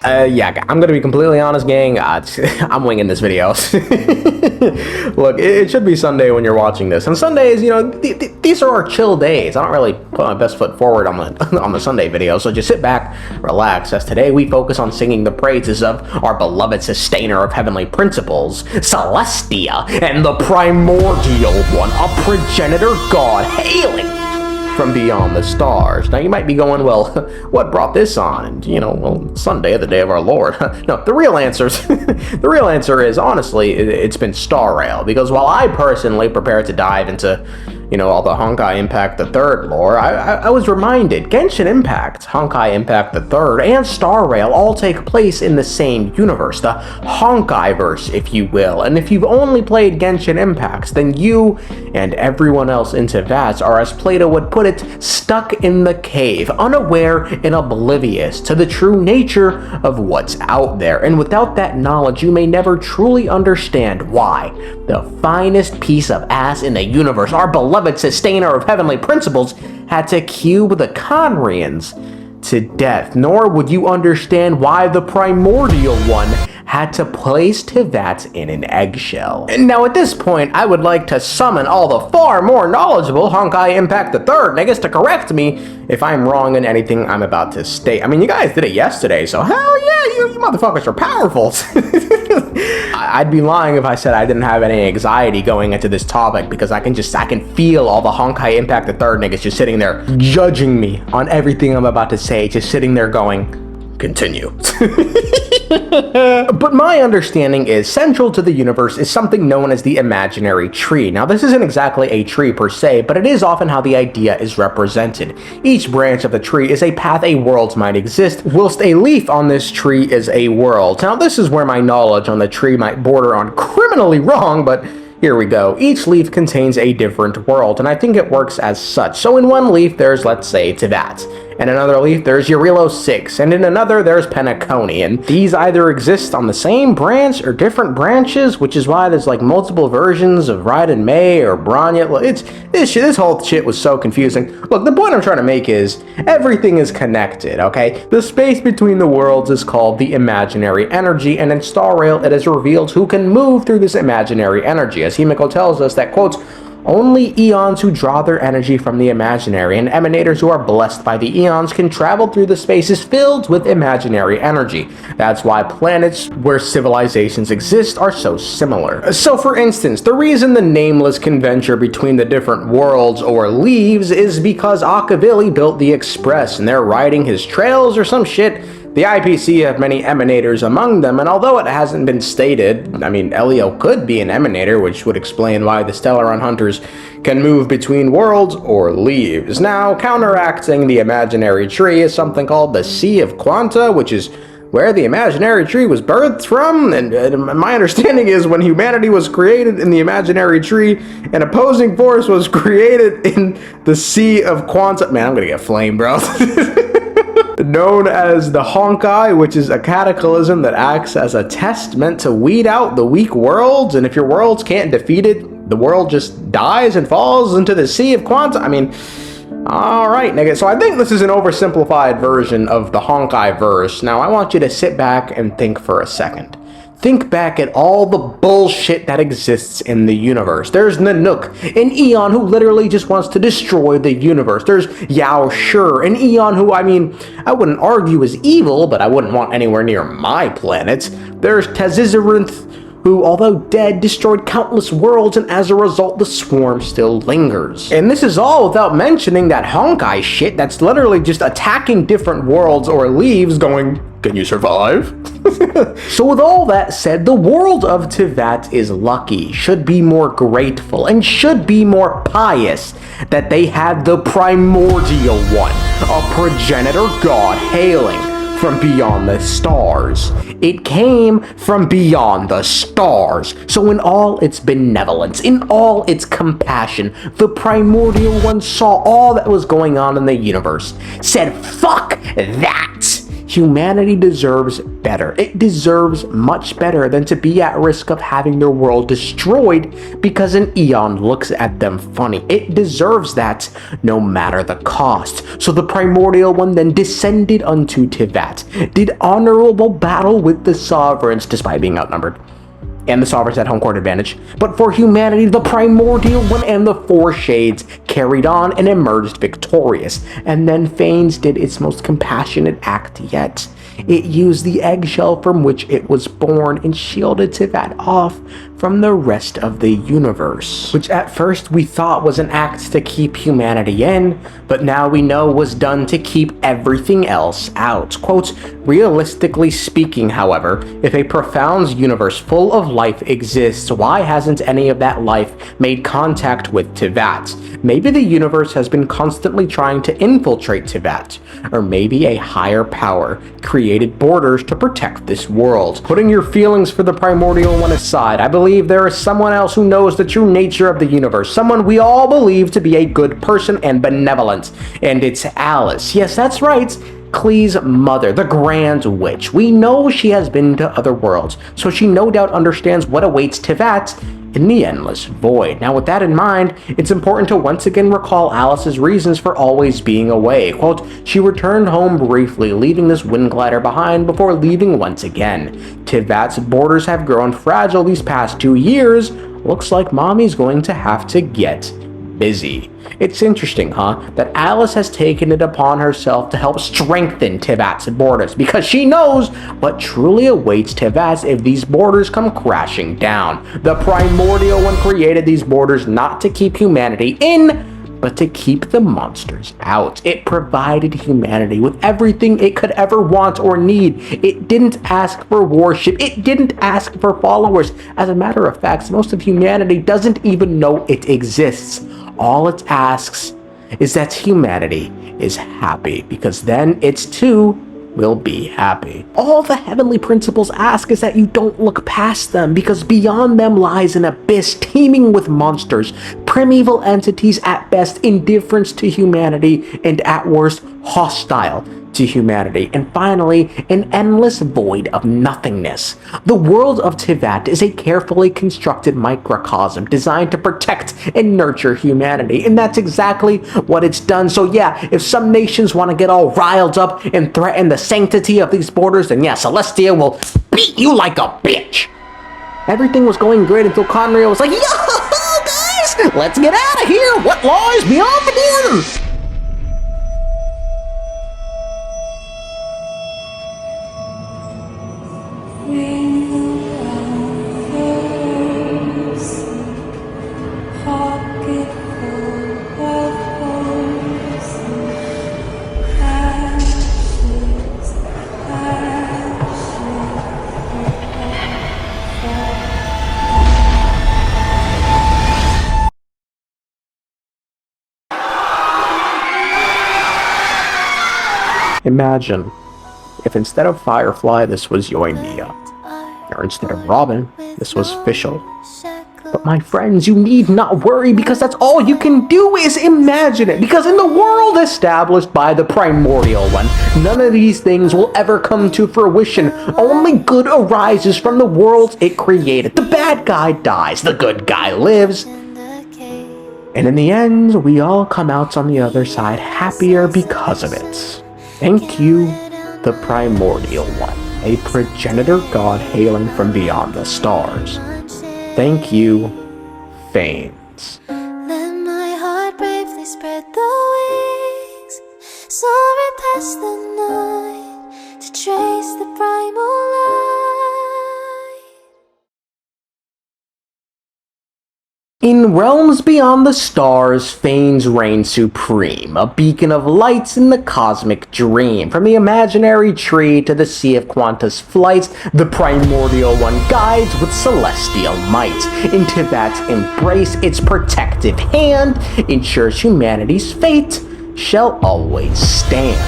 Yeah, I'm gonna be completely honest, gang. I'm winging this video. Look, it should be Sunday when you're watching this, and Sundays, these are our chill days. I don't really put my best foot forward on the on the Sunday video, so just sit back, relax, as today we focus on singing the praises of our beloved sustainer of heavenly principles, Celestia, and the Primordial One, a progenitor god hailing from beyond the stars. Now you might be going, well, what brought this on? And well, Sunday, the day of our Lord. No, the real answer is honestly, it's been Star Rail, because while I personally prepare to dive into all the Honkai Impact the Third lore, I was reminded Genshin Impact, Honkai Impact the Third, and Star Rail all take place in the same universe, the Honkaiverse, if you will. And if you've only played Genshin Impact, then you and everyone else in Teyvat are, as Plato would put it, stuck in the cave, unaware and oblivious to the true nature of what's out there. And without that knowledge, you may never truly understand why the finest piece of ass in the universe, our beloved sustainer of heavenly principles, had to cube the Conrians to death. Nor would you understand why the Primordial One had to place Teyvat in an eggshell. And now at this point, I would like to summon all the far more knowledgeable Honkai Impact the Third niggas to correct me if I'm wrong in anything I'm about to state. I mean, you guys did it yesterday, so hell yeah, you motherfuckers are powerful. I'd be lying if I said I didn't have any anxiety going into this topic, because I can feel all the Honkai Impact the Third niggas just sitting there judging me on everything I'm about to say, just sitting there going, continue. But my understanding is central to the universe is something known as the imaginary tree. Now, this isn't exactly a tree per se, but it is often how the idea is represented. Each branch of the tree is a path a world might exist, whilst a leaf on this tree is a world. Now, this is where my knowledge on the tree might border on criminally wrong, but here we go. Each leaf contains a different world, and I think it works as such. So in one leaf, there's, let's say, Teyvat. In another leaf, there's Eurilo 6, and in another, there's Penacony, and these either exist on the same branch or different branches, which is why there's like multiple versions of Raiden May or Bronya. This whole shit was so confusing. Look, the point I'm trying to make is everything is connected, okay? The space between the worlds is called the imaginary energy, and in Star Rail, it is revealed who can move through this imaginary energy, as Himiko tells us that, quote, only eons who draw their energy from the imaginary and emanators who are blessed by the eons can travel through the spaces filled with imaginary energy. That's why planets where civilizations exist are so similar. So for instance, the reason the Nameless can venture between the different worlds or leaves is because Akavili built the Express and they're riding his trails or some shit. The IPC have many emanators among them, and although it hasn't been stated, I mean, Elio could be an emanator, which would explain why the Stellaron Hunters can move between worlds or leaves. Now, counteracting the imaginary tree is something called the Sea of Quanta, which is where the imaginary tree was birthed from, and my understanding is when humanity was created in the imaginary tree, an opposing force was created in the Sea of Quanta. Man, I'm gonna get flamed, bro. Known as the Honkai, which is a cataclysm that acts as a test meant to weed out the weak worlds, and if your worlds can't defeat it, the world just dies and falls into the Sea of Quanta. I mean, alright, nigga. So I think this is an oversimplified version of the Honkaiverse. Now, I want you to sit back and think for a second. Think back at all the bullshit that exists in the universe. There's Nanook, an Eon who literally just wants to destroy the universe. There's Yao Shur, an Eon who, I mean, I wouldn't argue is evil, but I wouldn't want anywhere near my planet. There's Tazizarinth, who, although dead, destroyed countless worlds, and as a result, the swarm still lingers. And this is all without mentioning that Honkai shit that's literally just attacking different worlds or leaves going, can you survive? So with all that said, the world of Teyvat is lucky, should be more grateful, and should be more pious that they had the Primordial One, a progenitor god hailing from beyond the stars. It came from beyond the stars. So in all its benevolence, in all its compassion, the Primordial One saw all that was going on in the universe, said, fuck that! Humanity deserves better. It deserves much better than to be at risk of having their world destroyed because an Aeon looks at them funny. It deserves that no matter the cost. So the Primordial One then descended unto Teyvat, did honorable battle with the Sovereigns despite being outnumbered. And the Sovereigns had home court advantage. But for humanity, the Primordial One and the Four Shades carried on and emerged victorious. And then Phanes did its most compassionate act yet. It used the eggshell from which it was born and shielded Teyvat off from the rest of the universe, which at first we thought was an act to keep humanity in, but now we know was done to keep everything else out. Quote, realistically speaking, however, if a profound universe full of life exists, why hasn't any of that life made contact with Teyvat? Maybe the universe has been constantly trying to infiltrate Teyvat, or maybe a higher power created borders to protect this world. Putting your feelings for the Primordial One aside, I believe there is someone else who knows the true nature of the universe, someone we all believe to be a good person and benevolent, and it's Alice. Yes, that's right, Klee's mother, the Grand Witch. We know she has been to other worlds, so she no doubt understands what awaits Teyvat in the endless void. Now with that in mind, it's important to once again recall Alice's reasons for always being away. Quote, she returned home briefly, leaving this wind glider behind before leaving once again. Teyvat's borders have grown fragile these past 2 years. Looks like mommy's going to have to get busy. It's interesting, huh, that Alice has taken it upon herself to help strengthen Teyvat's borders because she knows what truly awaits Teyvat if these borders come crashing down. The Primordial One created these borders not to keep humanity in, but to keep the monsters out. It provided humanity with everything it could ever want or need. It didn't ask for worship. It didn't ask for followers. As a matter of fact, most of humanity doesn't even know it exists. All it asks is that humanity is happy, because then it too will be happy. All the heavenly principles ask is that you don't look past them, because beyond them lies an abyss teeming with monsters, primeval entities at best indifferent to humanity and at worst hostile to humanity, and finally an endless void of nothingness. The world of Teyvat is a carefully constructed microcosm designed to protect and nurture humanity, and that's exactly what it's done. So yeah, if some nations want to get all riled up and threaten the sanctity of these borders, then yeah, Celestia will beat you like a bitch. Everything was going great until Conrio was like, yo guys, let's get out of here. What lies beyond the borders? Imagine if instead of Firefly, this was Yoimiya, or instead of Robin, this was Fischl. But my friends, you need not worry, because that's all you can do is imagine it. Because in the world established by the Primordial One, none of these things will ever come to fruition. Only good arises from the worlds it created. The bad guy dies, the good guy lives. And in the end, we all come out on the other side happier because of it. Thank you, the Primordial One, a progenitor god hailing from beyond the stars. Thank you, Phanes. Let my heart bravely spread the wings, soaring past the night, to trace the primal light. In realms beyond the stars, Phanes reign supreme, a beacon of lights in the cosmic dream. From the imaginary tree to the sea of Quanta's flight, the Primordial One guides with celestial might. In Teyvat's embrace, its protective hand ensures humanity's fate shall always stand.